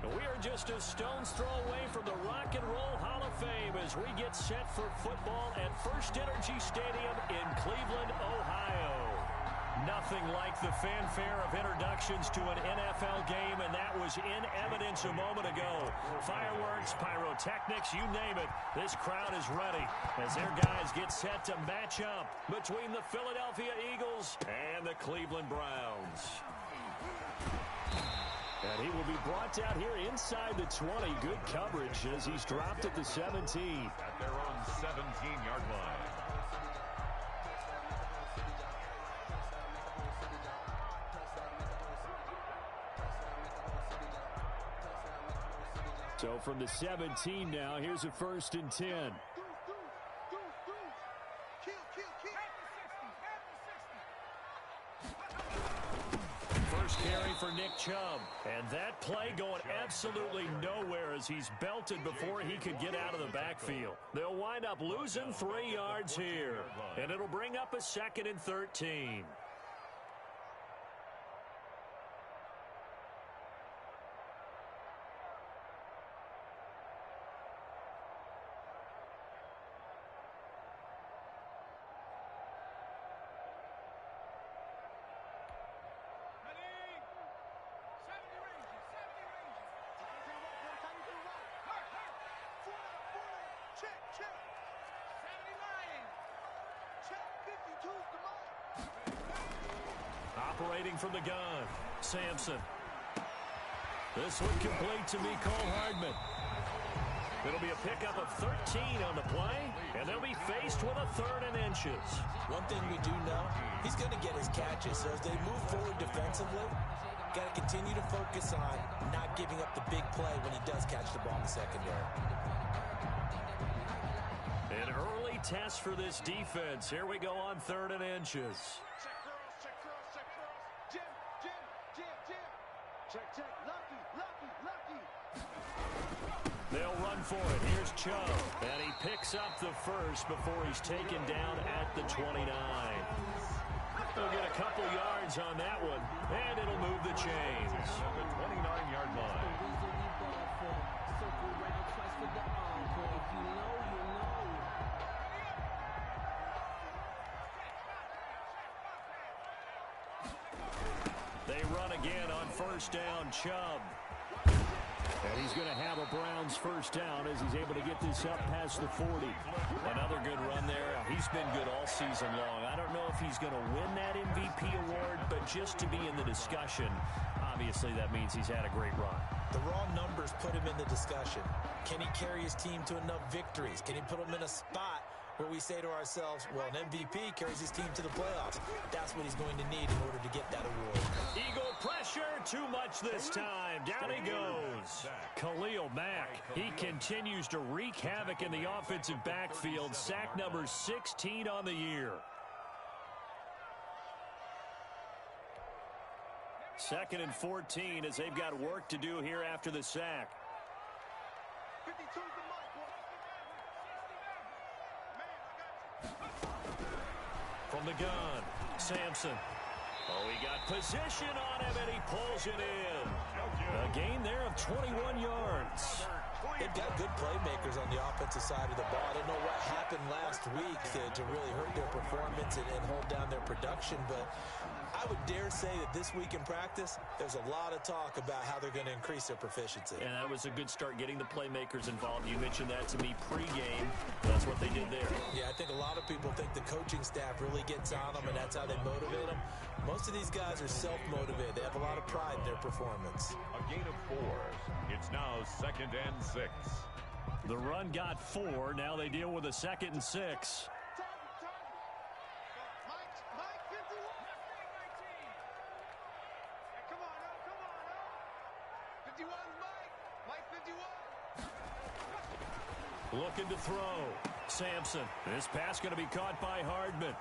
We are just a stone's throw away from the Rock and Roll Hall of Fame as we get set for football at First Energy Stadium in Cleveland, Ohio. Nothing like the fanfare of introductions to an NFL game, and that was in evidence a moment ago. Fireworks, pyrotechnics, you name it, this crowd is ready as their guys get set to match up between the Philadelphia Eagles and the Cleveland Browns. And he will be brought down here inside the 20. Good coverage as he's dropped at the 17. At their own 17-yard line. So from the 17 now, here's a 1st and 10. First carry for Nick Chubb. And that play going absolutely nowhere as he's belted before he could get out of the backfield. They'll wind up losing 3 yards here. And it'll bring up a 2nd and 13. Operating from the gun, Sampson. This one complete to Mecole Hardman. It'll be a pickup of 13 on the play, and they'll be faced with a 3rd and inches. One thing we do know, he's going to get his catches. So as they move forward defensively, got to continue to focus on not giving up the big play when he does catch the ball in the secondary. An early test for this defense. Here we go on 3rd and inches. They'll run for it. Here's Chubb. And he picks up the first before he's taken down at the 29. He'll get a couple yards on that one, and it'll move the chains. The 29-yard line. They run again on 1st down, Chubb. And he's going to have a Browns 1st down as he's able to get this up past the 40. Another good run there. He's been good all season long. I don't know if he's going to win that MVP award, but just to be in the discussion, obviously that means he's had a great run. The raw numbers put him in the discussion. Can he carry his team to enough victories? Can he put them in a spot where we say to ourselves, well, an MVP carries his team to the playoffs. That's what he's going to need in order to get that award. Eagle pressure, too much this time. Down he goes. Khalil Mack, he continues to wreak havoc in the offensive backfield. Sack number 16 on the year. 2nd and 14 as they've got work to do here after the sack. From the gun, Sampson. Oh, he got position on him, and he pulls it in. A gain there of 21 yards. They've got good playmakers on the offensive side of the ball. I don't know what happened last week to really hurt their performance and hold down their production, but I would dare say that this week in practice, there's a lot of talk about how they're going to increase their proficiency. And that was a good start getting the playmakers involved. You mentioned that to me pregame. That's what they did there. Yeah, I think a lot of people think the coaching staff really gets on them, and that's how they motivate them. Most of these guys are self-motivated. They have a lot of pride in their performance. A gain of 4. It's now 2nd and 6. The run got 4. Now they deal with a 2nd and 6. Looking to throw. Sampson. This pass going to be caught by Hardman.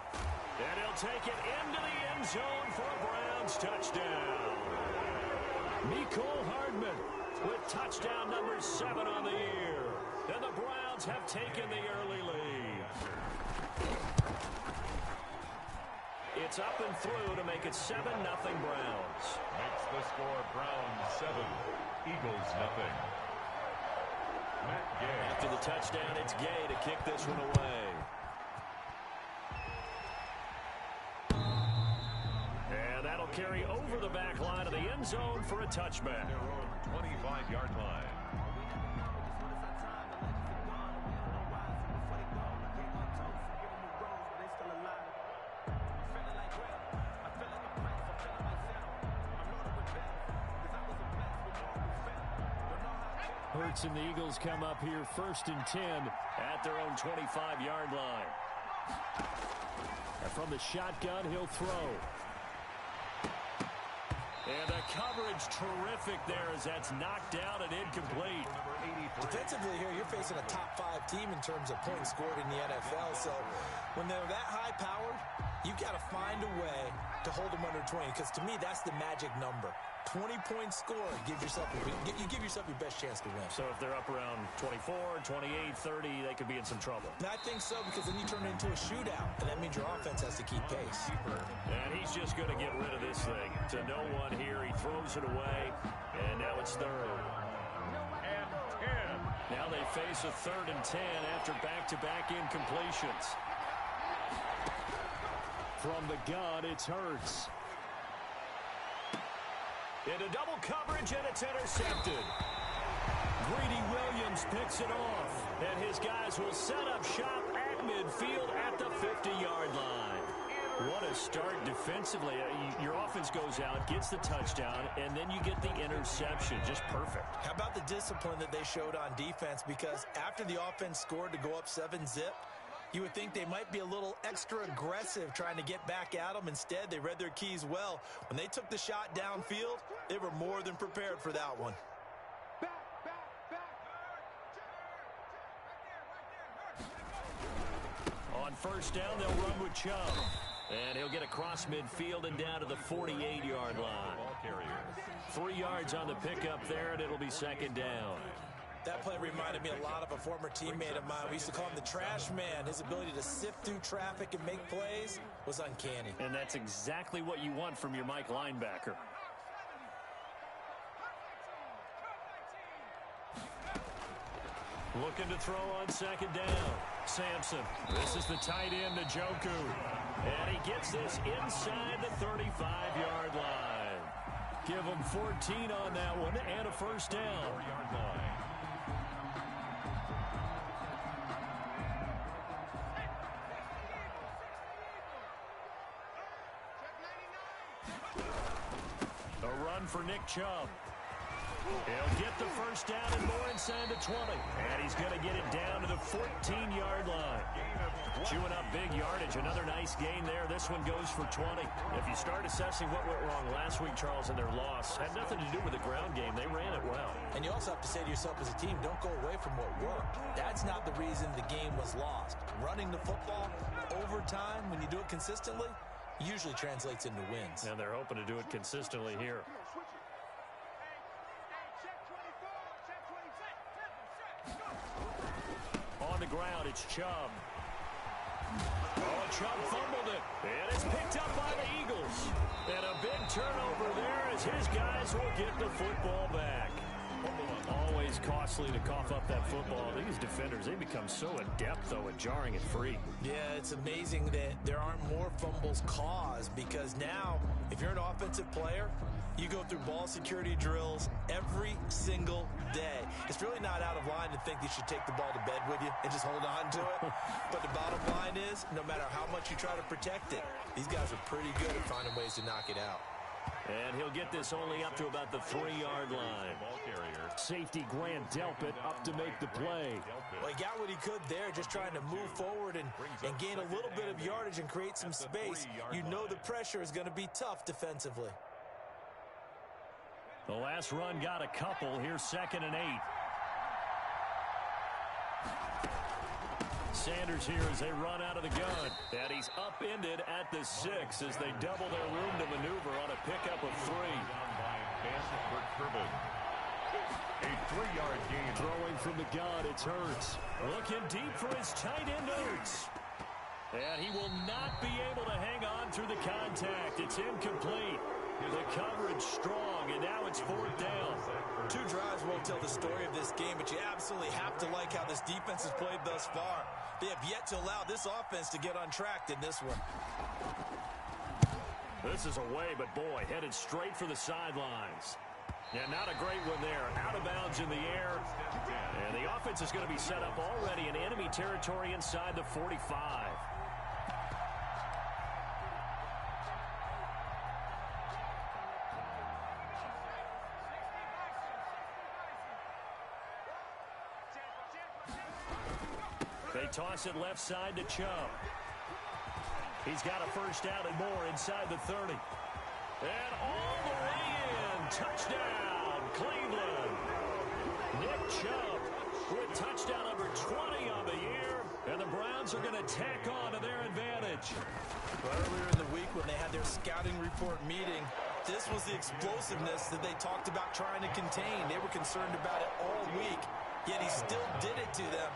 And he'll take it into the end zone for a Browns touchdown. Mecole Hardman with touchdown number 7 on the year. And the Browns have taken the early lead. It's up and through to make it 7-0 Browns. Makes the score Browns 7, Eagles nothing. After the touchdown, it's Gay to kick this one away. And that'll carry over the back line of the end zone for a touchback. 25-yard line. Hurts and the Eagles come up here 1st and 10 at their own 25-yard line. And from the shotgun, he'll throw. And the coverage terrific there as that's knocked down and incomplete. Defensively here, you're facing a top 5 team in terms of points scored in the NFL. So when they're that high-powered, you've got to find a way to hold them under 20. Because to me, that's the magic number. 20-point score, you give yourself your best chance to win. So if they're up around 24, 28, 30, they could be in some trouble. And I think so, because then you turn it into a shootout, and that means your offense has to keep pace. And he's just going to get rid of this thing. To no one here, he throws it away, and now it's 3rd. And 10. Now they face a 3rd and 10 after back-to-back incompletions. From the gun, it's Hurts. Into double coverage, and it's intercepted. Greedy Williams picks it off, and his guys will set up shop at midfield at the 50-yard line. What a start defensively. Your offense goes out, gets the touchdown, and then you get the interception. Just perfect. How about the discipline that they showed on defense? Because after the offense scored to go up 7-zip, you would think they might be a little extra aggressive trying to get back at them. Instead, they read their keys well. When they took the shot downfield, they were more than prepared for that one. On 1st down, they'll run with Chubb. And he'll get across midfield and down to the 48-yard line. 3 yards on the pickup there, and it'll be 2nd down. That play reminded me a lot of a former teammate of mine. We used to call him the trash man. His ability to sift through traffic and make plays was uncanny. And that's exactly what you want from your Mike linebacker. Looking to throw on 2nd down. Sampson. This is the tight end, Njoku. And he gets this inside the 35-yard line. Give him 14 on that one and a 1st down. 4-yard line. A run for Nick Chubb. He'll get the 1st down and more inside the 20. And he's going to get it down to the 14-yard line. Chewing up big yardage. Another nice gain there. This one goes for 20. If you start assessing what went wrong last week, Charles, in their loss, had nothing to do with the ground game. They ran it well. And you also have to say to yourself as a team, don't go away from what worked. That's not the reason the game was lost. Running the football over time, when you do it consistently, usually translates into wins. And they're hoping to do it consistently here. On the ground, it's Chubb. Oh, Chubb fumbled it. And it's picked up by the Eagles. And a big turnover there as his guys will get the football back. Always costly to cough up that football. These defenders, they become so adept, though, at jarring it free. Yeah, it's amazing that there aren't more fumbles caused, because now, if you're an offensive player, you go through ball security drills every single day. It's really not out of line to think you should take the ball to bed with you and just hold on to it. But the bottom line is, no matter how much you try to protect it, these guys are pretty good at finding ways to knock it out. And he'll get this only up to about the 3-yard line. Safety Grant Delpit up to make the play. Well, he got what he could there, just trying to move forward and gain a little bit of yardage and create some space. You know the pressure is going to be tough defensively. The last run got a couple. Here's 2nd and 8. Sanders here as they run out of the gun. And he's upended at the 6 as they double their room to maneuver on a pickup of 3. A 3-yard gain. Throwing from the gun, it's Hurts. Looking deep for his tight end, Hurts. And he will not be able to hang on through the contact. It's incomplete. The coverage strong, and now it's 4th down. 2 drives tell the story of this game, but you absolutely have to like how this defense has played thus far. They have yet to allow this offense to get untracked in this one. This is away, but boy, headed straight for the sidelines. Yeah, not a great one there. Out of bounds in the air. And the offense is going to be set up already in enemy territory inside the 45. They toss it left side to Chubb. He's got a first down and more inside the 30. And all the way in. Touchdown, Cleveland. Nick Chubb with touchdown number 20 on the year. And the Browns are going to tack on to their advantage. Earlier in the week when they had their scouting report meeting, this was the explosiveness that they talked about trying to contain. They were concerned about it all week, yet he still did it to them.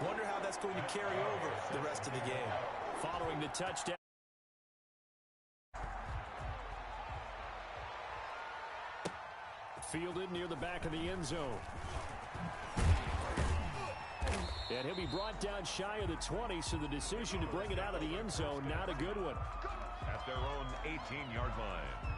Wonder how that's going to carry over the rest of the game. Following the touchdown. Fielded near the back of the end zone. And he'll be brought down shy of the 20, so the decision to bring it out of the end zone, not a good one. At their own 18-yard line.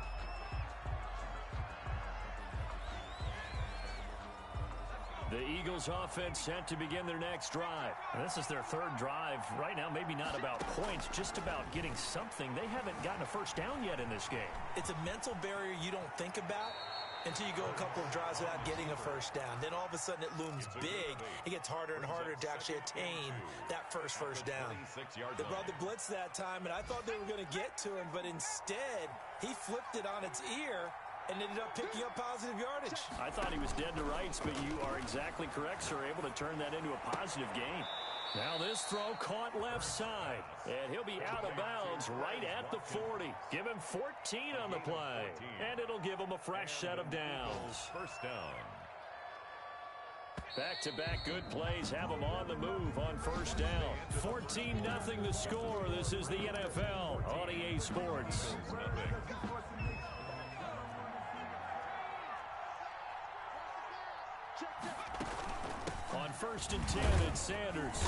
The Eagles offense set to begin their next drive. This is their third drive. Right now, maybe not about points, just about getting something. They haven't gotten a first down yet in this game. It's a mental barrier you don't think about until you go a couple of drives without getting a first down. Then all of a sudden it looms big. It gets harder and harder to actually attain that first down. They brought the blitz that time, and I thought they were going to get to him, but instead he flipped it on its ear and ended up picking up positive yardage. I thought he was dead to rights, but you are exactly correct, sir. Able to turn that into a positive gain. Now this throw caught left side, and he'll be out of bounds right at the 40. Give him 14 on the play, and it'll give him a fresh set of downs. First down. Back-to-back good plays have him on the move on first down. 14-0 the score. This is the NFL on EA Sports. On 1st and 10, it's Sanders.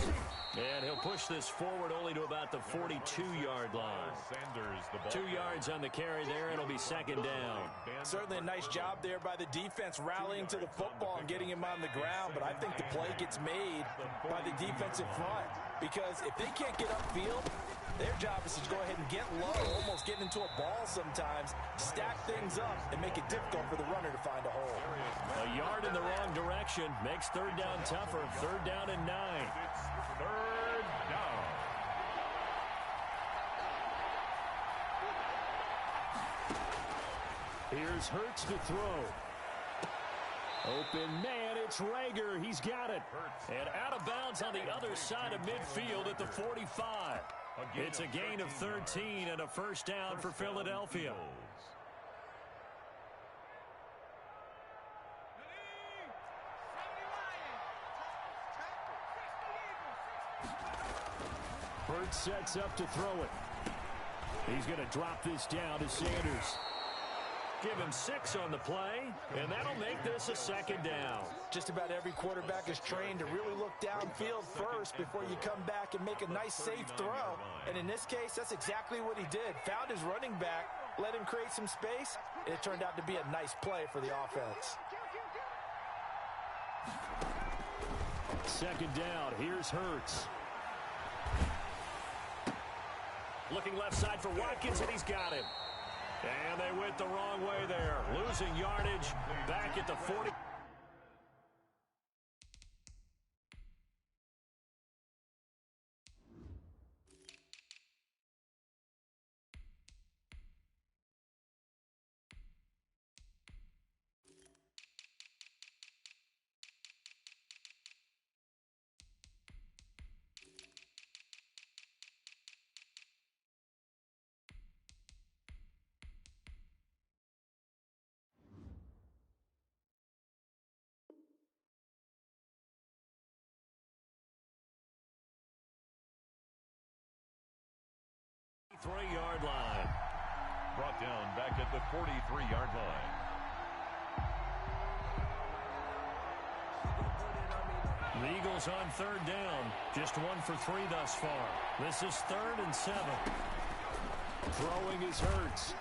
And he'll push this forward only to about the 42-yard line. Sanders, the ball. 2 yards on the carry there. It'll be second down. Certainly a nice job there by the defense rallying to the football and getting him on the ground. But I think the play gets made by the defensive front. Because if they can't get upfield, their job is to go ahead and get low, almost get into a ball sometimes, stack things up, and make it difficult for the runner to find a hole. A yard in the wrong direction makes third down tougher. 3rd down and 9. It's 3rd down. Here's Hurts to throw. Open man, it's Rager. He's got it. And out of bounds on the other side of midfield at the 45. It's a gain of 13 and a first down for Philadelphia. Hurts sets up to throw it. He's going to drop this down to Sanders. Give him 6 on the play, and that'll make this a second down. Just about every quarterback is trained to really look downfield first before you come back and make a nice, safe throw. And in this case, that's exactly what he did. Found his running back, let him create some space, and it turned out to be a nice play for the offense. Second down, here's Hurts. Looking left side for Watkins, and he's got it. And they went the wrong way there. Losing yardage back at the 40. Three-yard line. Brought down back at the 43-yard line. The Eagles on third down. Just 1 for 3 thus far. This is 3rd and 7. Throwing is Hurts.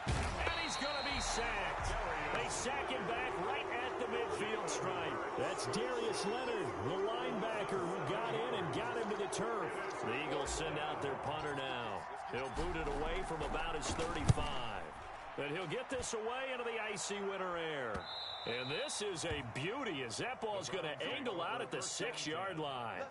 And he's going to be sacked. They sack him back right at the midfield stripe. That's Darius Leonard, the linebacker who got in and got him to the turf. The Eagles send out their punter now. He'll boot it away from about his 35. But he'll get this away into the icy winter air. And this is a beauty as that ball's going to angle out at the 6-yard line.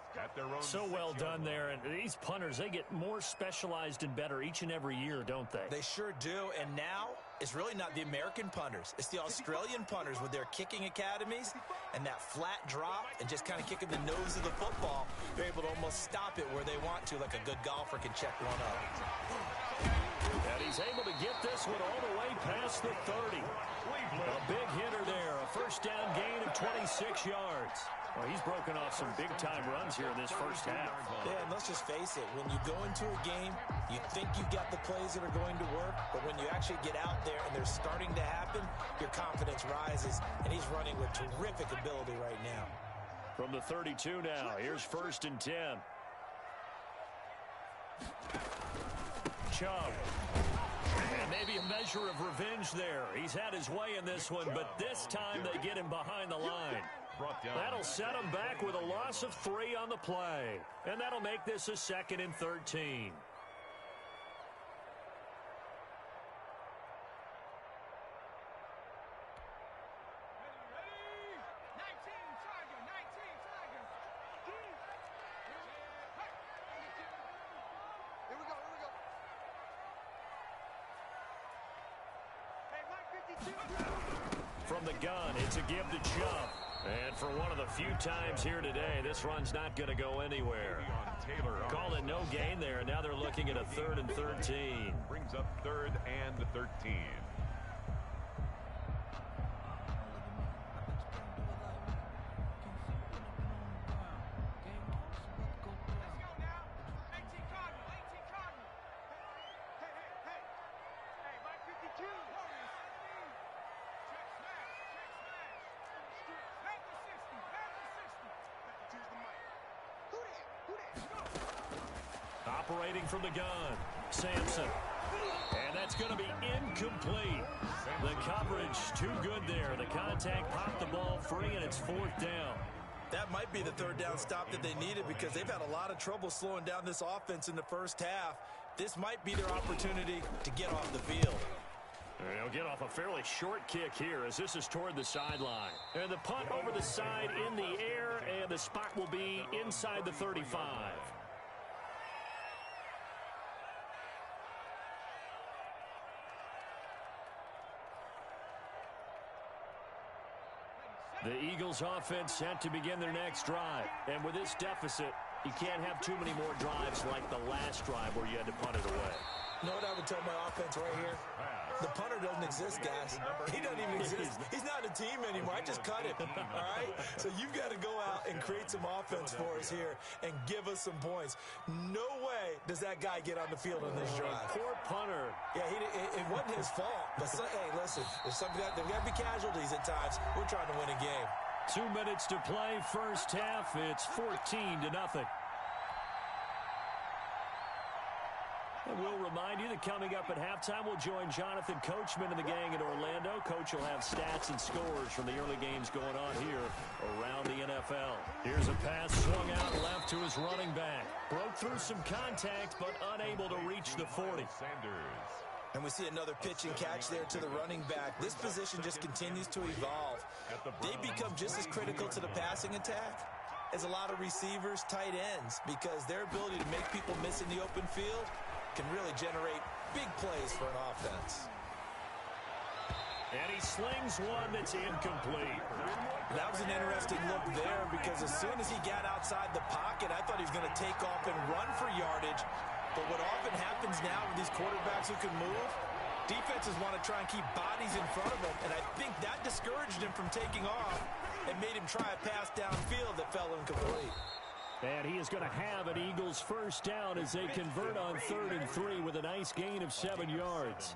So well done there. And these punters, they get more specialized and better each and every year, don't they? They sure do. And now it's really not the American punters. It's the Australian punters with their kicking academies and that flat drop and just kind of kicking the nose of the football. They're able to almost stop it where they want to, like a good golfer can check one up. And he's able to get this one all the way past the 30. A big hitter there. A first down gain of 26 yards. Well, he's broken off some big-time runs here in this first half. Yeah, and let's just face it. When you go into a game, you think you've got the plays that are going to work, but when you actually get out there and they're starting to happen, your confidence rises, and he's running with terrific ability right now. From the 32 now, here's 1st and 10. Chubb. And maybe a measure of revenge there. He's had his way in this one, but this time they get him behind the line. That'll set him back with a loss of 3 on the play. And that'll make this a 2nd and 13. From the gun, it's a give to Chubb. And for one of the few times here today, this run's not going to go anywhere. Call it no gain there, and now they're looking at a 3rd and 13. Brings up 3rd and 13. Operating from the gun, Sampson. And that's going to be incomplete. The coverage too good there. The contact popped the ball free, and it's 4th down. That might be the 3rd down stop that they needed because they've had a lot of trouble slowing down this offense in the first half. This might be their opportunity to get off the field. They'll get off a fairly short kick here as this is toward the sideline. And the punt over the side in the air, and the spot will be inside the 35. The Eagles offense set to begin their next drive. And with this deficit, you can't have too many more drives like the last drive where you had to punt it away. You know what I would tell my offense right here? The punter doesn't exist, guys. He doesn't even exist. He's not a team anymore. I just cut him, all right? So you've got to go out and create some offense for us here and give us some points. No way does that guy get on the field on this drive. Poor punter. Yeah, it wasn't his fault. But, hey, listen, there's got to be casualties at times. We're trying to win a game. 2 minutes to play, first half. It's 14-0. And we'll remind you that coming up at halftime, we'll join Jonathan Coachman and the gang in Orlando. Coach will have stats and scores from the early games going on here around the NFL. Here's a pass swung out left to his running back. Broke through some contact, but unable to reach the 40. And we see another pitch and catch there to the running back. This position just continues to evolve. They become just as critical to the passing attack as a lot of receivers, tight ends, because their ability to make people miss in the open field can really generate big plays for an offense. And he slings one that's incomplete. That was an interesting look there because as soon as he got outside the pocket, I thought he was going to take off and run for yardage. But what often happens now with these quarterbacks who can move, defenses want to try and keep bodies in front of them, and I think that discouraged him from taking off and made him try a pass downfield that fell incomplete. And he is going to have an Eagles first down as they convert on 3rd and 3 with a nice gain of 7 yards.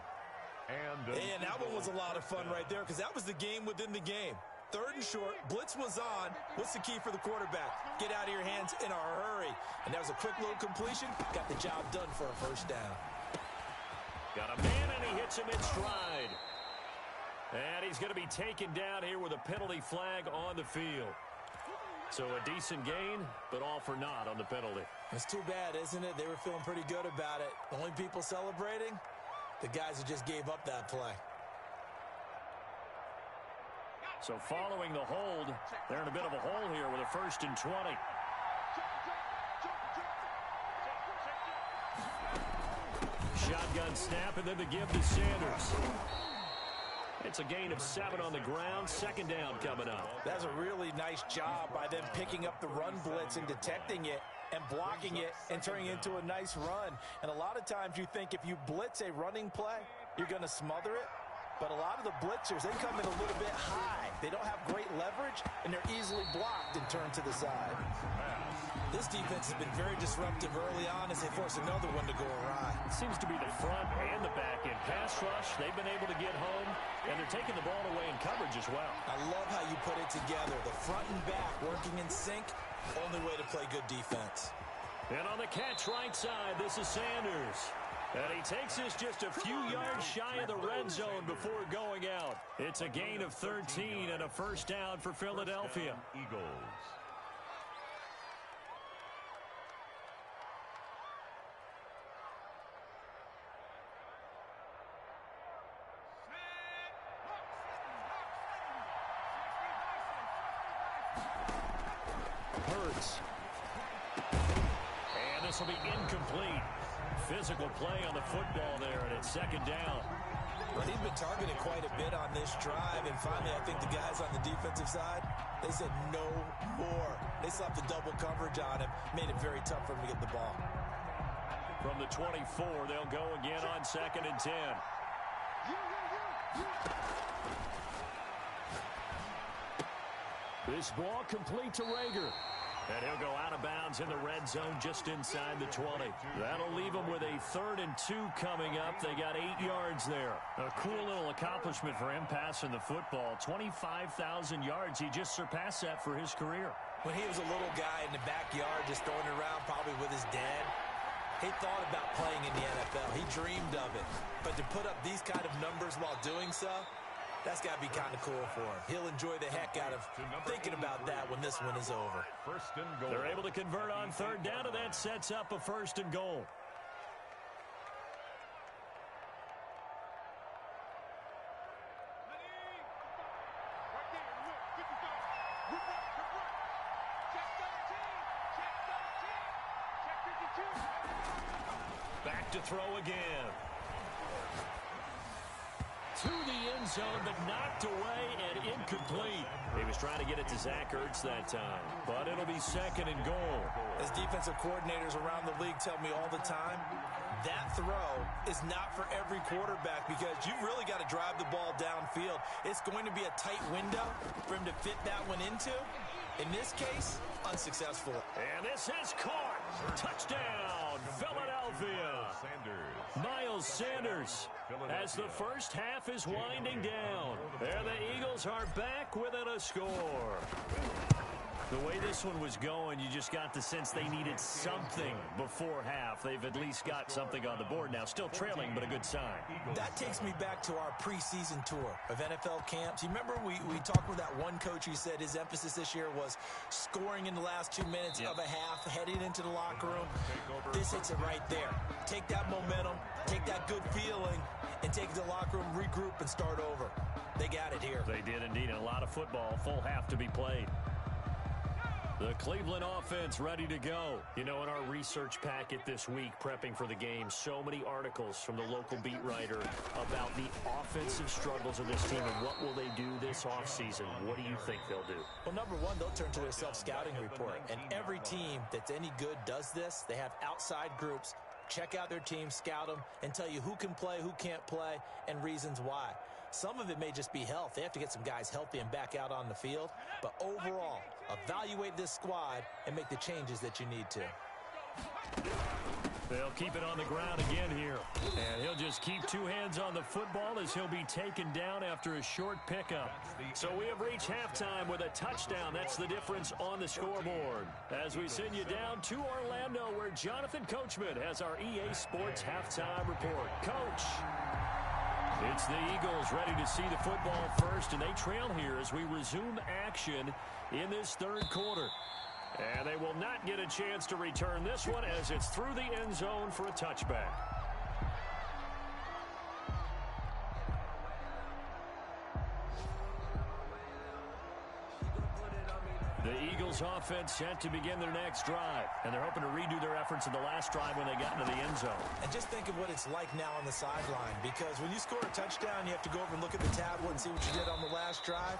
And that one was a lot of fun right there because that was the game within the game. 3rd and short, blitz was on. What's the key for the quarterback? Get out of your hands in a hurry. And that was a quick little completion. Got the job done for a first down. Got a man, and he hits him in stride. And he's going to be taken down here with a penalty flag on the field. So a decent gain, but all for naught on the penalty. It's too bad, isn't it? They were feeling pretty good about it. The only people celebrating, the guys who just gave up that play. So following the hold, they're in a bit of a hole here with a 1st and 20. Shotgun snap, and then the give to Sanders. It's a gain of 7 on the ground. 2nd down coming up. That's a really nice job by them picking up the run blitz and detecting it and blocking it and turning it into a nice run. And a lot of times you think if you blitz a running play, you're going to smother it. But a lot of the blitzers, they come in a little bit high. They don't have great leverage, and they're easily blocked and turned to the side. This defense has been very disruptive early on as they force another one to go awry. It seems to be the front and the back end. Pass rush, they've been able to get home, and they're taking the ball away in coverage as well. I love how you put it together. The front and back working in sync, only way to play good defense. And on the catch right side, this is Sanders. And he takes this just a few yards shy of the red zone before going out. It's a gain of 13 and a 1st down for Philadelphia. Eagles. Hurts. And this will be incomplete. Physical play on the football there, and it's 2nd down. Well, he's been targeted quite a bit on this drive, and finally I think the guys on the defensive side, they said no more. They slapped the double coverage on him, made it very tough for him to get the ball. From the 24, they'll go again on 2nd and 10. This ball complete to Rager. And he'll go out of bounds in the red zone just inside the 20. That'll leave them with a 3rd and 2 coming up. They got 8 yards there. A cool little accomplishment for him passing the football. 25,000 yards. He just surpassed that for his career. When he was a little guy in the backyard just throwing it around probably with his dad, he thought about playing in the NFL. He dreamed of it. But to put up these kind of numbers while doing so, that's got to be kind of cool for him. He'll enjoy the heck out of thinking about that when this one is over. 1st and goal. They're able to convert on 3rd down, and that sets up a 1st and goal. Back to throw again. To the end zone, but knocked away and incomplete. He was trying to get it to Zach Ertz that time, but it'll be 2nd and goal. As defensive coordinators around the league tell me all the time, that throw is not for every quarterback because you've really got to drive the ball downfield. It's going to be a tight window for him to fit that one into. In this case, unsuccessful. And this is caught. Touchdown, Philadelphia. Miles Sanders as the first half is winding down. There the Eagles are back within a score. The way this one was going, you just got the sense they needed something before half. They've at least got something on the board now. Still trailing, but a good sign. That takes me back to our preseason tour of NFL camps. You remember we talked with that one coach who said his emphasis this year was scoring in the last 2 minutes of a half, heading into the locker room. This hits it right there. Take that momentum, take that good feeling, and take it to the locker room, regroup, and start over. They got it here. They did indeed, and a lot of football, full half to be played. The Cleveland offense ready to go. You know, in our research packet this week, prepping for the game, so many articles from the local beat writer about the offensive struggles of this team and what will they do this offseason. What do you think they'll do? Well, number one, they'll turn to their self-scouting report. And every team that's any good does this. They have outside groups. Check out their team, scout them, and tell you who can play, who can't play, and reasons why. Some of it may just be health. They have to get some guys healthy and back out on the field. But overall, evaluate this squad and make the changes that you need to. They'll keep it on the ground again here. And he'll just keep two hands on the football as he'll be taken down after a short pickup. So we have reached halftime with a touchdown. That's the difference on the scoreboard. As we send you down to Orlando, where Jonathan Coachman has our EA Sports halftime report. Coach. It's the Eagles ready to see the football first, and they trail here as we resume action in this third quarter. And they will not get a chance to return this one as it's through the end zone for a touchback. The Eagles offense set to begin their next drive, and they're hoping to redo their efforts in the last drive when they got into the end zone. And just think of what it's like now on the sideline, because when you score a touchdown, you have to go over and look at the tablet and see what you did on the last drive.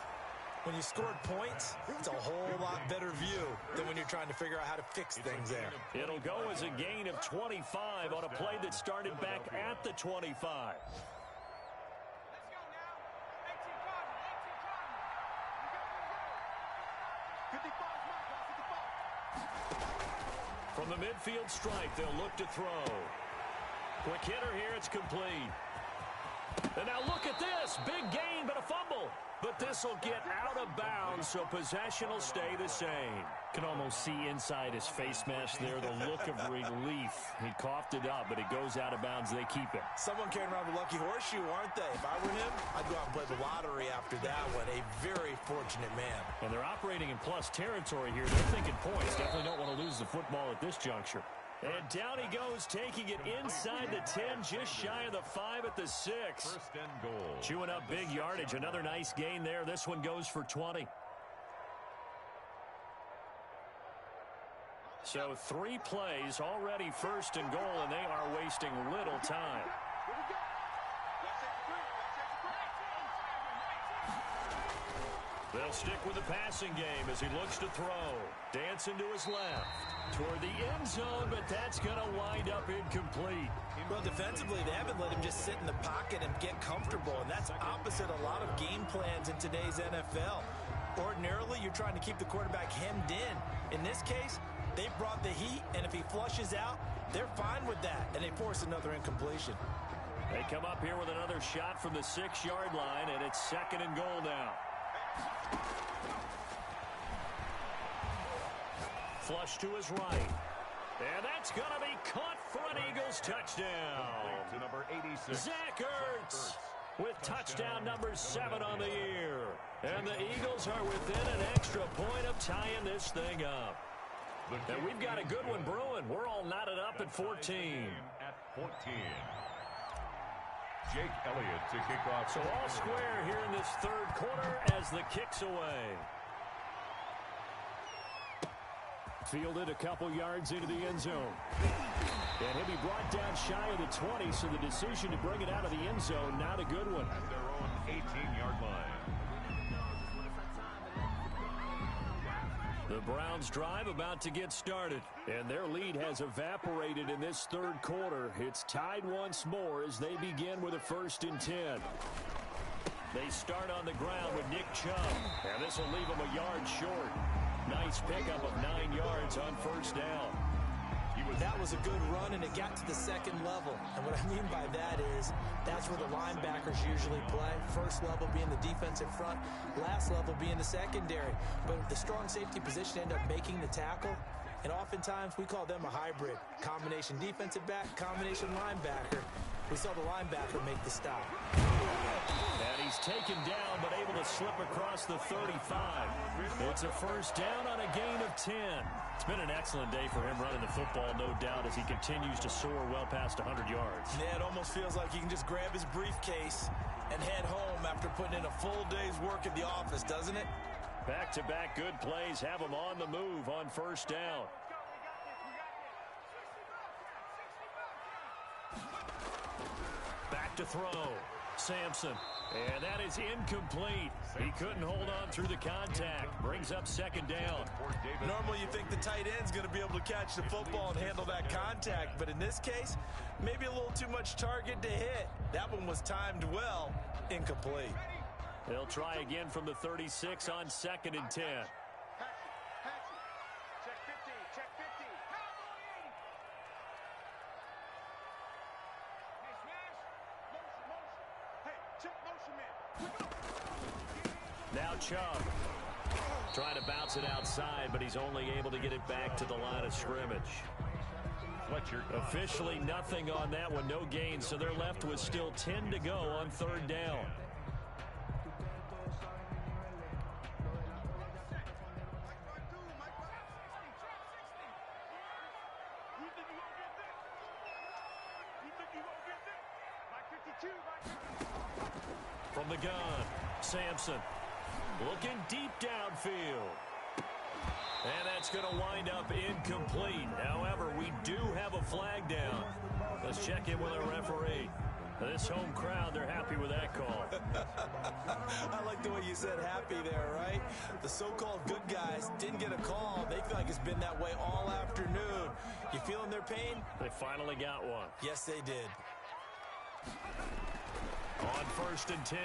When you scored points, it's a whole lot better view than when you're trying to figure out how to fix things there. It'll go as a gain of 25 on a play that started back at the 25. From the midfield stripe, they'll look to throw. Quick hitter here, it's complete. And now look at this. Big gain, but a fumble. But this will get out of bounds, so possession will stay the same. Can almost see inside his face mask there the look of relief. He coughed it up, but it goes out of bounds. They keep it. Someone carrying around a lucky horseshoe, aren't they? If I were him, I'd go out and play the lottery after that one. A very fortunate man. And they're operating in plus territory here. They're thinking points. Definitely don't want to lose the football at this juncture. And down he goes, taking it inside the 10, just shy of the 5 at the 6. First and goal. Chewing up big yardage. Another nice gain there. This one goes for 20. So 3 plays already first and goal, and they are wasting little time. They'll stick with the passing game as he looks to throw. Dancing to his left. Toward the end zone, but that's going to wind up incomplete. Well, defensively, they haven't let him just sit in the pocket and get comfortable, and that's opposite a lot of game plans in today's NFL. Ordinarily, you're trying to keep the quarterback hemmed in. In this case, they brought the heat, and if he flushes out, they're fine with that, and they force another incompletion. They come up here with another shot from the 6-yard line, and it's second and goal now. Flush to his right. And that's going to be caught for an Eagles touchdown. To number 86. Zach Ertz with touchdown number 7 on the year. And the Eagles are within an extra point of tying this thing up. And we've got a good one brewing. We're all knotted up at 14. At 14. Jake Elliott to kick off. So all square here in this third quarter as the kick's away. Fielded a couple yards into the end zone. And he'll be brought down shy of the 20, so the decision to bring it out of the end zone, not a good one. At their own 18-yard line. The Browns drive about to get started, and their lead has evaporated in this third quarter. It's tied once more as they begin with a 1st and 10. They start on the ground with Nick Chubb, and this will leave them a yard short. Nice pickup of 9 yards on first down. That was a good run, and it got to the second level. And what I mean by that is that's where the linebackers usually play. First level being the defensive front, last level being the secondary. But the strong safety position end up making the tackle, and oftentimes we call them a hybrid. Combination defensive back, combination linebacker. We saw the linebacker make the stop. And he's taken down, but able to slip across the 35. It's a first down on a gain of 10. It's been an excellent day for him running the football, no doubt, as he continues to soar well past 100 yards. Yeah, it almost feels like he can just grab his briefcase and head home after putting in a full day's work at the office, doesn't it? Back-to-back good plays have him on the move on first down. Back to throw. Sampson. And that is incomplete. He couldn't hold on through the contact. Brings up second down. Normally you think the tight end's going to be able to catch the football and handle that contact, but in this case, maybe a little too much target to hit. That one was timed well. Incomplete. They'll try again from the 36 on 2nd and 10. Chubb. Trying to bounce it outside, but he's only able to get it back to the line of scrimmage. Officially nothing on that one, no gain, so they're left with still 10 to go on third down. From the gun, Sampson looking deep downfield. And that's going to wind up incomplete. However, we do have a flag down. Let's check in with our referee. This home crowd, they're happy with that call. I like the way you said happy there, right? The so-called good guys didn't get a call. They feel like it's been that way all afternoon. You feeling their pain? They finally got one. Yes, they did. On 1st and 10,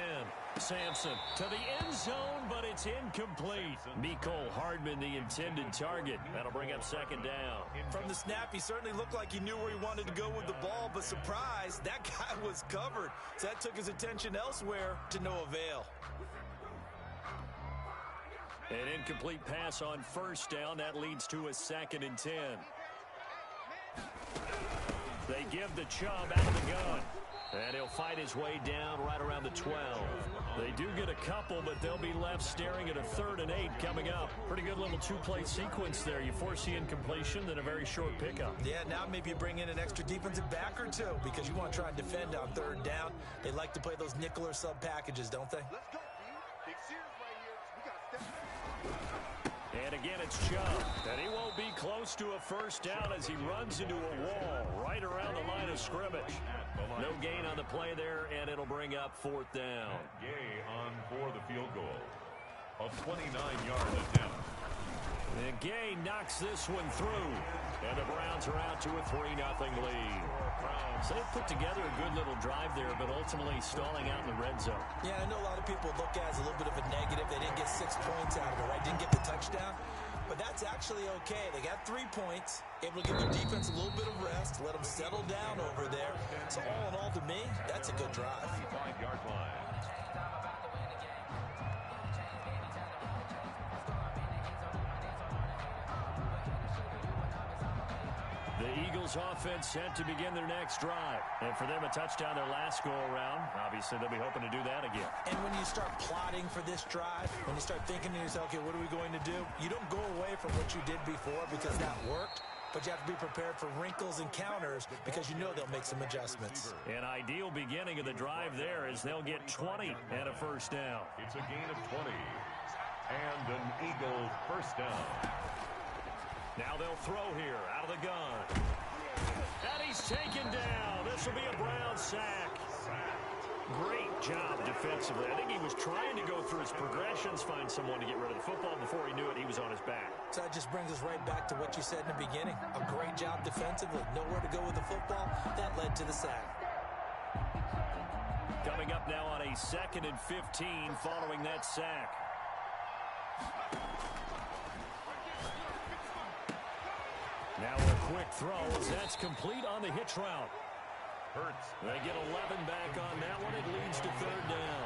Sampson to the end zone, but it's incomplete. Mecole Hardman, the intended target. That'll bring up 2nd down. From the snap, he certainly looked like he knew where he wanted to go with the ball, but surprise, that guy was covered. So that took his attention elsewhere to no avail. An incomplete pass on 1st down. That leads to a 2nd and 10. They give the Chubb out of the gun. And he'll fight his way down right around the 12. They do get a couple, but they'll be left staring at a 3rd and 8 coming up. Pretty good little two-play sequence there. You force the incompletion, then a very short pickup. Yeah, now maybe you bring in an extra defensive back or two because you want to try and defend on 3rd down. They like to play those nickel or sub packages, don't they? Let's go, Big series right here. We got to step. And again, it's Chubb. And he won't be close to a 1st down as he runs into a wall right around the line of scrimmage. No gain on the play there, and it'll bring up 4th down. Gay on for the field goal. A 29-yard attempt. And Gay knocks this one through. And the Browns are out to a 3-0 lead. So they put together a good little drive there, but ultimately stalling out in the red zone. Yeah, I know a lot of people look at it as a little bit of a negative. They didn't get 6 points out of it, right? Didn't get the touchdown. But that's actually okay. They got 3 points, able to give their defense a little bit of rest, let them settle down over there. So all in all, to me, that's a good drive. 5-yard line. The Eagles offense set to begin their next drive. And for them, a touchdown their last go-around. Obviously, they'll be hoping to do that again. And when you start plotting for this drive, when you start thinking to yourself, okay, what are we going to do? You don't go away from what you did before because that worked. But you have to be prepared for wrinkles and counters because you know they'll make some adjustments. An ideal beginning of the drive there is they'll get 20 and a 1st down. It's a gain of 20. And an Eagle 1st down. Now they'll throw here out of the gun. And he's taken down. This will be a Brown sack. Great job defensively. I think he was trying to go through his progressions, find someone to get rid of the football. Before he knew it, he was on his back. So that just brings us right back to what you said in the beginning. A great job defensively. Nowhere to go with the football. That led to the sack. Coming up now on a 2nd and 15 following that sack. Now a quick throw as that's complete on the hitch route. Hurts. They get 11 back on that one. It leads to 3rd down.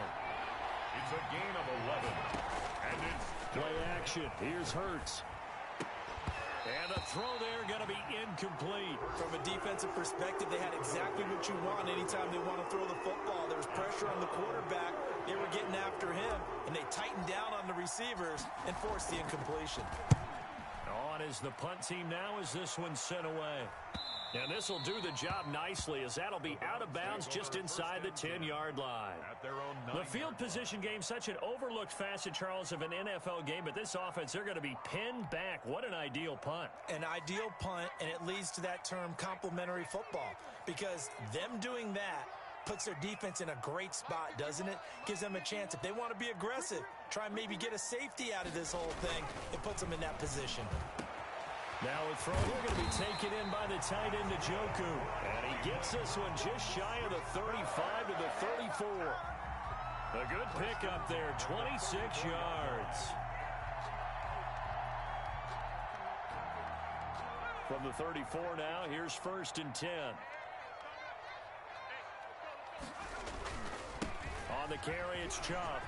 It's a gain of 11. And it's play action. Here's Hurts. And the throw there going to be incomplete. From a defensive perspective, they had exactly what you want anytime they want to throw the football. There was pressure on the quarterback. They were getting after him, and they tightened down on the receivers and forced the incompletion. On is the punt team now as this one's sent away. And this will do the job nicely as that'll be out of bounds just inside the 10-yard line. at their own 9. The field position game, such an overlooked facet, Charles, of an NFL game, but this offense, they're going to be pinned back. What an ideal punt. An ideal punt, and it leads to that term complementary football, because them doing that puts their defense in a great spot, doesn't it? Gives them a chance. If they want to be aggressive, try and maybe get a safety out of this whole thing, it puts them in that position. Now a throw here going to be taken in by the tight end, Njoku. And he gets this one just shy of the 35 to the 34. A good pickup there, 26 yards. From the 34 now, here's 1st and 10. On the carry, it's Chubb.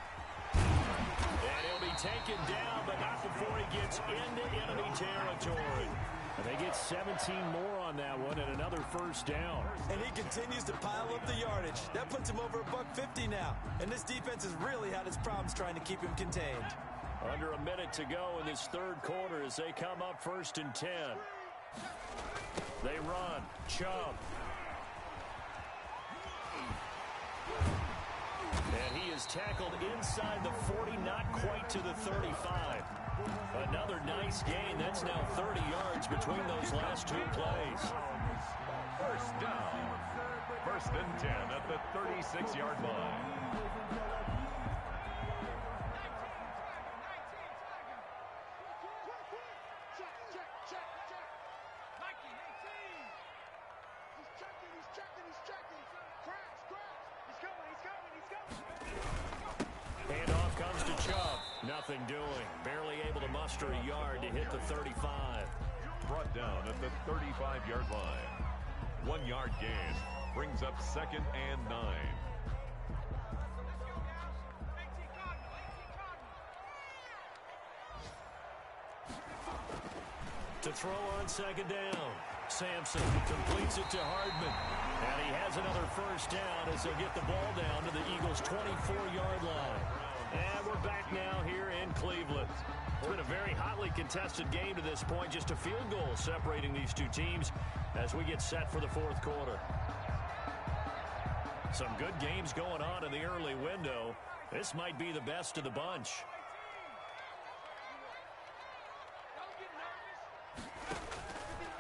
And he'll be taken down, but not before he gets into enemy territory. And they get 17 more on that one and another first down. And he continues to pile up the yardage. That puts him over $150 now. And this defense has really had its problems trying to keep him contained. Under a minute to go in this third quarter as they come up 1st and 10. They run. Chubb. And he is tackled inside the 40, not quite to the 35. Another nice gain. That's now 30 yards between those last two plays. First down. 1st and 10 at the 36-yard line. Handoff comes to Chubb. Nothing doing. Barely able to muster a yard to hit the 35. Brought down at the 35-yard line. 1 yard gain brings up 2nd and 9. To throw on 2nd down. Sampson completes it to Hardman. And he has another first down as they'll get the ball down to the Eagles' 24-yard line. And we're back now here in Cleveland. It's been a very hotly contested game to this point. Just a field goal separating these two teams as we get set for the fourth quarter. Some good games going on in the early window. This might be the best of the bunch.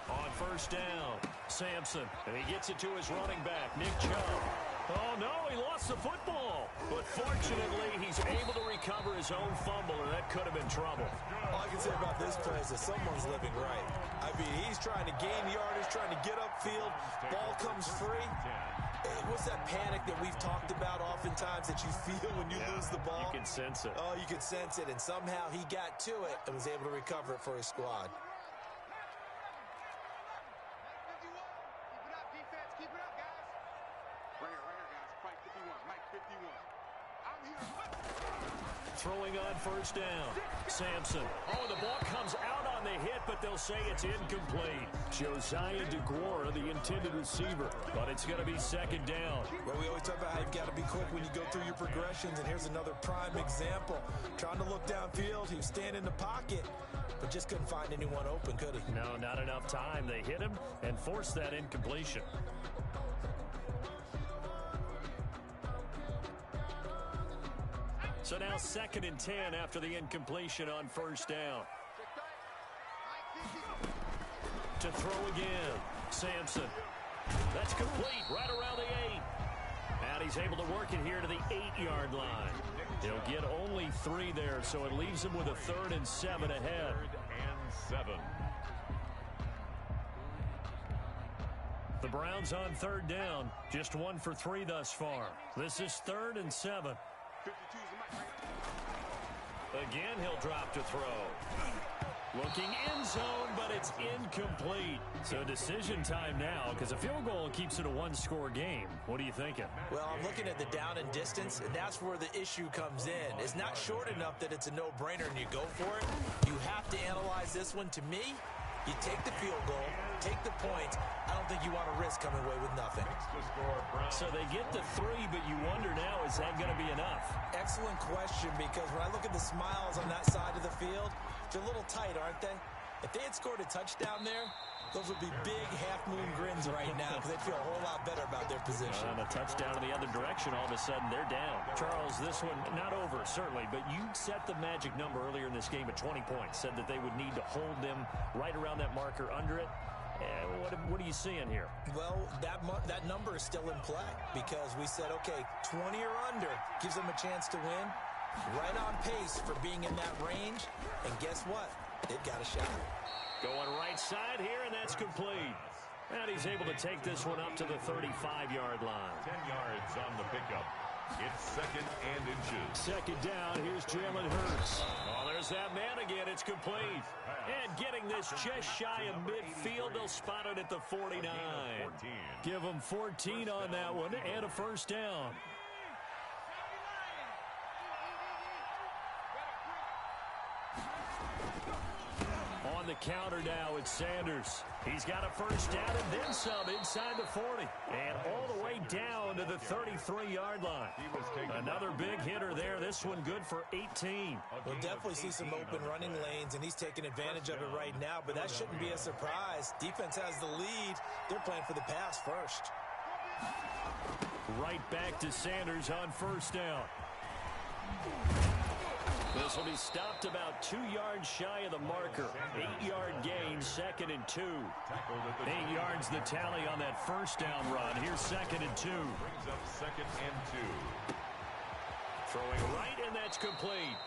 On 1st down, Sampson, and he gets it to his running back, Nick Chubb. Oh, no, he lost the football. But fortunately, he's able to recover his own fumble, or that could have been trouble. All I can say about this play is that someone's living right. I mean, he's trying to gain yardage, trying to get upfield. Ball comes free. What's that panic that we've talked about oftentimes that you feel when you lose the ball? You can sense it. Oh, you can sense it, and somehow he got to it and was able to recover it for his squad. Keep it up, guys. Right here, guys. Fight 51. Mike 51. I'm here. Throwing on 1st down. Sampson. Oh, the ball comes out on the hit, but they'll say it's incomplete. Josiah DeGuara, the intended receiver, but it's going to be 2nd down. Well, we always talk about how you've got to be quick when you go through your progressions, and here's another prime example. Trying to look downfield, he was standing in the pocket, but just couldn't find anyone open, could he? No, not enough time. They hit him and forced that incompletion. So now 2nd and 10 after the incompletion on 1st down. To throw again, Sampson. That's complete right around the 8. And he's able to work it here to the 8-yard line. He'll get only 3 there, so it leaves him with a 3rd and 7 ahead. 3rd and 7. The Browns on 3rd down, just 1 for 3 thus far. This is 3rd and 7. Again, he'll drop to throw. Looking end zone, but it's incomplete. So decision time now, because a field goal keeps it a one-score game. What are you thinking? Well, I'm looking at the down and distance, and that's where the issue comes in. It's not short enough that it's a no-brainer and you go for it. You have to analyze this one. To me, you take the field goal, take the points. I don't think you want to risk coming away with nothing. So they get the 3, but you wonder now, is that going to be enough? Excellent question, because when I look at the smiles on that side of the field, they're a little tight, aren't they? If they had scored a touchdown there, those would be big half-moon grins right now because they'd feel a whole lot better about their position. And a touchdown in the other direction, all of a sudden they're down. Charles, this one not over, certainly, but you set the magic number earlier in this game at 20 points, said that they would need to hold them right around that marker under it. What are you seeing here? Well, that number is still in play because we said, okay, 20 or under gives them a chance to win. Right on pace for being in that range. And guess what? They've got a shot. Going right side here, and that's complete. And he's able to take this one up to the 35-yard line. 10 yards on the pickup. It's 2nd and inches. 2nd down, here's Jalen Hurts. Oh, there's that man again. It's complete. And getting this just shy of midfield, they'll spot it at the 49. Give them 14 on that one and a first down. On the counter now, it's Sanders. He's got a first down and then some inside the 40. And all the way down to the 33-yard line. Another big hitter there. This one good for 18. We'll definitely see some open running lanes, and he's taking advantage of it right now, but that shouldn't be a surprise. Defense has the lead. They're playing for the pass first. Right back to Sanders on first down. This will be stopped about 2 yards shy of the marker. 8-yard gain, 2nd and 2. 8 yards the tally on that first down run. Here's 2nd and 2. Brings up 2nd and 2. Throwing right, and that's complete.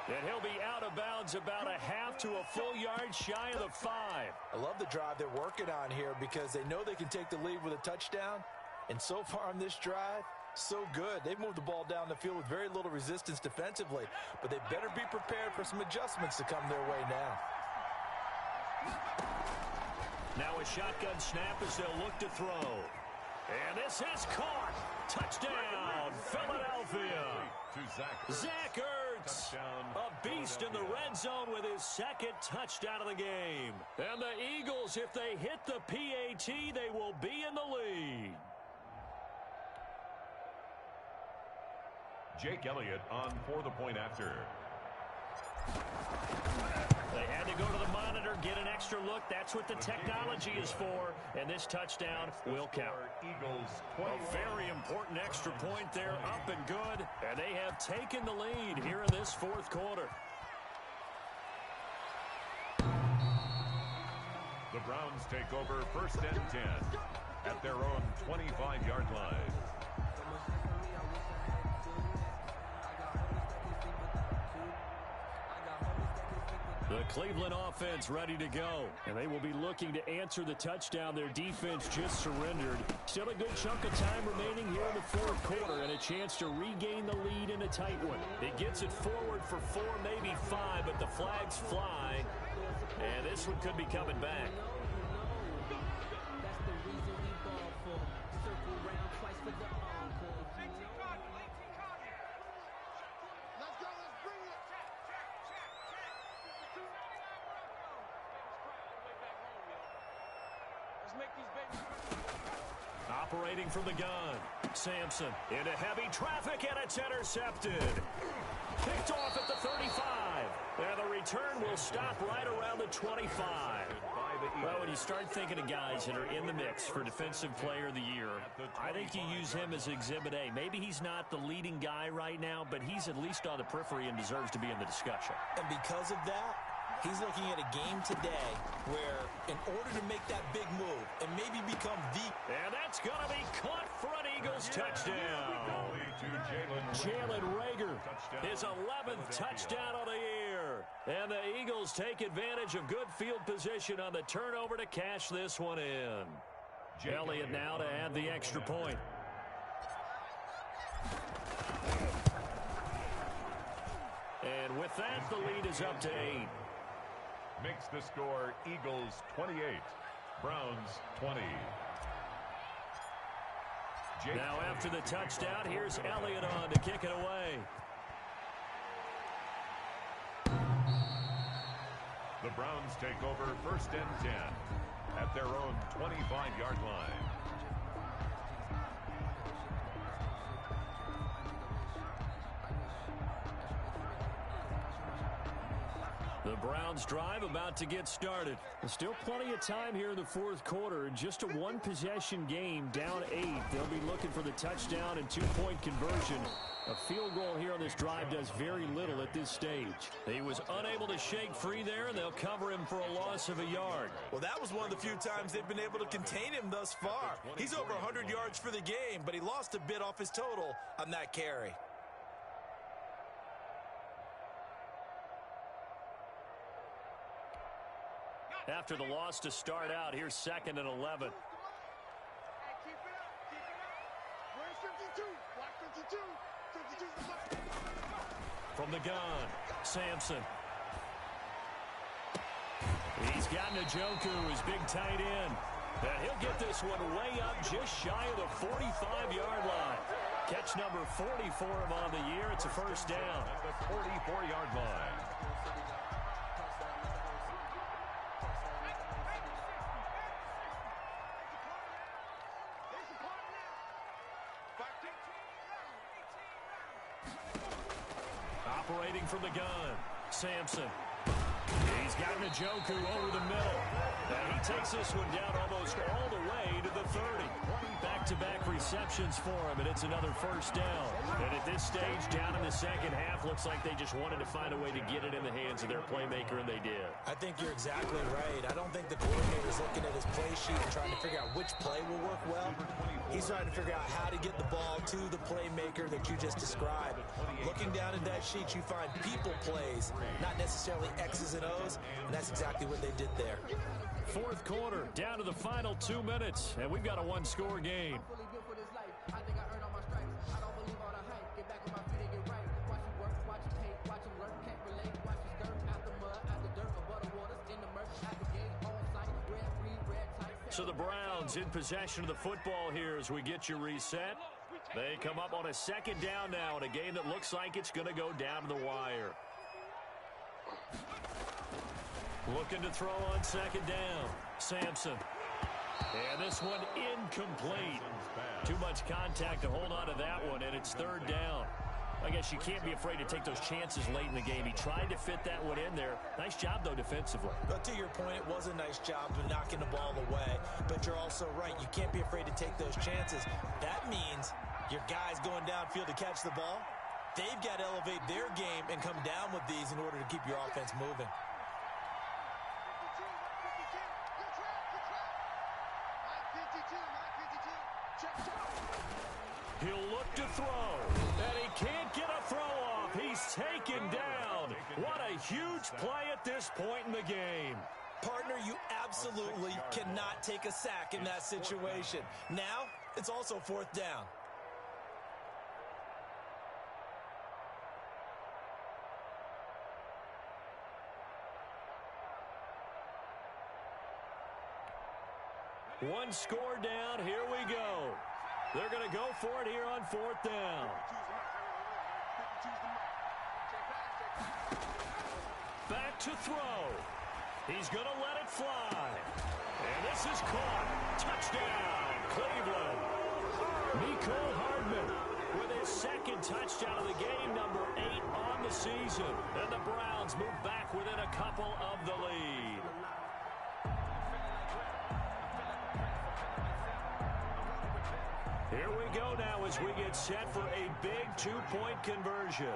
And he'll be out of bounds about a half to a full yard shy of the 5. I love the drive they're working on here because they know they can take the lead with a touchdown. And so far on this drive, so good. They've moved the ball down the field with very little resistance defensively, but they better be prepared for some adjustments to come their way now. Now a shotgun snap as they'll look to throw. And this is caught. Touchdown, Philadelphia. Zach Ertz, a beast in the red zone with his 2nd touchdown of the game. And the Eagles, if they hit the PAT, they will be in the lead. Jake Elliott on for the point after. They had to go to the monitor, get an extra look. That's what the technology is for. And this touchdown will count. Eagles, A very important extra point there, up and good. And they have taken the lead here in this 4th quarter. The Browns take over 1st and 10 at their own 25-yard line. The Cleveland offense ready to go. And they will be looking to answer the touchdown their defense just surrendered. Still a good chunk of time remaining here in the 4th quarter and a chance to regain the lead in a tight one. It gets it forward for 4, maybe 5, but the flags fly. And this one could be coming back. Operating from the gun. Sampson into heavy traffic, and it's intercepted. Picked off at the 35. And the return will stop right around the 25. Well, when you start thinking of guys that are in the mix for Defensive Player of the Year, I think you use him as Exhibit A. Maybe he's not the leading guy right now, but he's at least on the periphery and deserves to be in the discussion. And because of that, he's looking at a game today where in order to make that big move and maybe become the... And that's going to be caught for an Eagles touchdown. Jalen Reagor, his 11th touchdown of the year. And the Eagles take advantage of good field position on the turnover to cash this one in. Elliott now to add the extra point. And with that, the lead is up to 8. Makes the score Eagles 28, Browns 20. Now after the touchdown, here's Elliott on to kick it away. The Browns take over 1st and 10 at their own 25-yard line. The Browns drive about to get started. There's still plenty of time here in the 4th quarter. Just a one-possession game, down 8. They'll be looking for the touchdown and 2-point conversion. A field goal here on this drive does very little at this stage. He was unable to shake free there, and they'll cover him for a loss of a yard. Well, that was one of the few times they've been able to contain him thus far. He's over 100 yards for the game, but he lost a bit off his total on that carry. After the loss to start out, here's 2nd and 11. From the gun, Sampson. He's got Njoku, his big tight end. And he'll get this one way up just shy of the 45-yard line. Catch number 40 for him on the year. It's a first down. At the 44-yard line. Operating from the gun, Sampson. He's got Njoku over the middle. And he takes this one down almost all the way to the 30. Back-to-back receptions for him, and it's another first down. And at this stage, down in the second half, looks like they just wanted to find a way to get it in the hands of their playmaker, and they did. I think you're exactly right. I don't think the coordinator's looking at his play sheet and trying to figure out which play will work well. He's trying to figure out how to get the ball to the playmaker that you just described. Looking down at that sheet, you find people plays, not necessarily X's and O's, and that's exactly what they did there. Fourth quarter, down to the final 2 minutes, and we've got a one-score game. So the Browns in possession of the football here as we get you reset. They come up on a second down now in a game that looks like it's going to go down to the wire. Looking to throw on second down. Sampson. And this one incomplete. Too much contact to hold on to that one, and it's third down. I guess you can't be afraid to take those chances late in the game. He tried to fit that one in there. Nice job, though, defensively. But to your point, it was a nice job of knocking the ball away. But you're also right. You can't be afraid to take those chances. That means your guys going downfield to catch the ball, they've got to elevate their game and come down with these in order to keep your offense moving. He'll look to throw, and he can't get a throw off. He's taken down. What a huge play at this point in the game. Partner, you absolutely cannot take a sack in that situation. Now, it's also fourth down. One score down. Here we go. They're going to go for it here on fourth down. Back to throw. He's going to let it fly. And this is caught. Touchdown, Cleveland. Mecole Hardman with his second touchdown of the game, number 8 on the season. And the Browns move back within a couple of the lead. Here we go now as we get set for a big two-point conversion.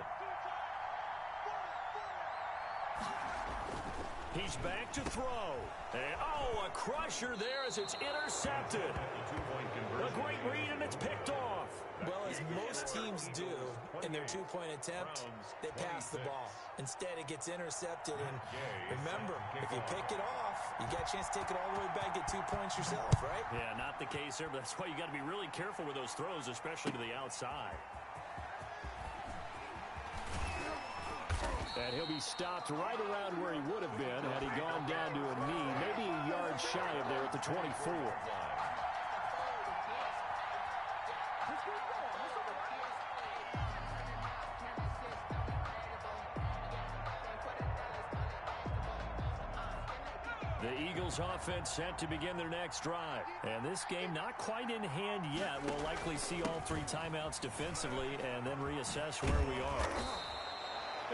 He's back to throw. And, oh, a crusher there as it's intercepted. A great read, and it's picked off. Well, as most teams do in their two-point attempt, they pass the ball. Instead, it gets intercepted. And remember, if you pick it off, you got a chance to take it all the way back, get 2 points yourself, right? Yeah, not the case there, but that's why you got to be really careful with those throws, especially to the outside. And he'll be stopped right around where he would have been had he gone down to a knee, maybe a yard shy of there at the 24. The Eagles offense set to begin their next drive. And this game not quite in hand yet. We'll likely see all 3 timeouts defensively and then reassess where we are.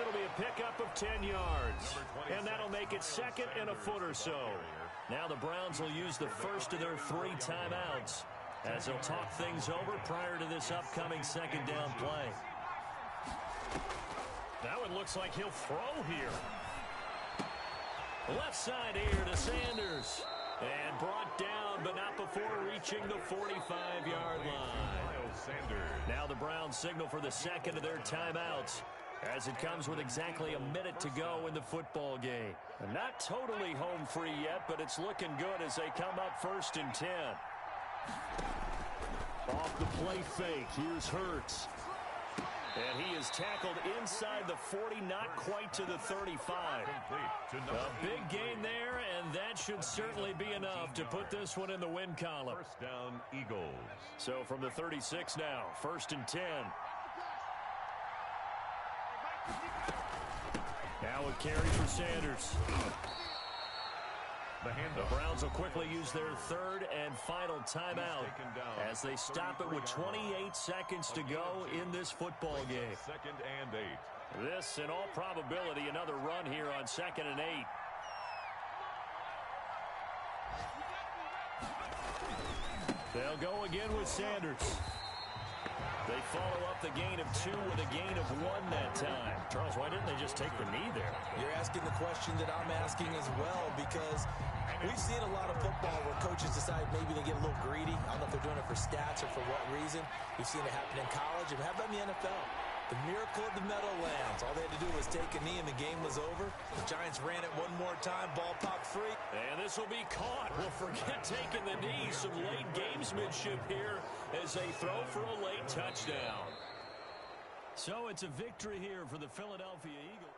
It'll be a pickup of 10 yards. And that'll make it second and a foot or so. Now the Browns will use the first of their 3 timeouts as they'll talk things over prior to this upcoming second down play. Now it looks like he'll throw here. Left side here to Sanders. And brought down, but not before reaching the 45-yard line. Now the Browns signal for the second of their timeouts as it comes with exactly a minute to go in the football game. And not totally home free yet, but it's looking good as they come up 1st and 10. Off the play fake, here's Hurts. And he is tackled inside the 40, not quite to the 35. A big gain there, and that should certainly be enough to put this one in the win column. First down, Eagles. So from the 36 now, 1st and 10. Now a carry for Sanders. The handoff. The Browns Browns will quickly use their third and final timeout as they stop it with 28 seconds to go in this football game. 2nd and 8. This, in all probability, another run here on 2nd and 8. They'll go again with Sanders. They follow up the gain of 2 with a gain of 1 that time. Charles, why didn't they just take the knee there? You're asking the question that I'm asking as well, because we've seen a lot of football where coaches decide maybe they get a little greedy. I don't know if they're doing it for stats or for what reason. We've seen it happen in college, and how about in the NFL? The miracle of the Meadowlands. All they had to do was take a knee and the game was over. The Giants ran it one more time. Ball popped free. And this will be caught. Well, forget taking the knee. Some late gamesmanship here as they throw for a late touchdown. So it's a victory here for the Philadelphia Eagles.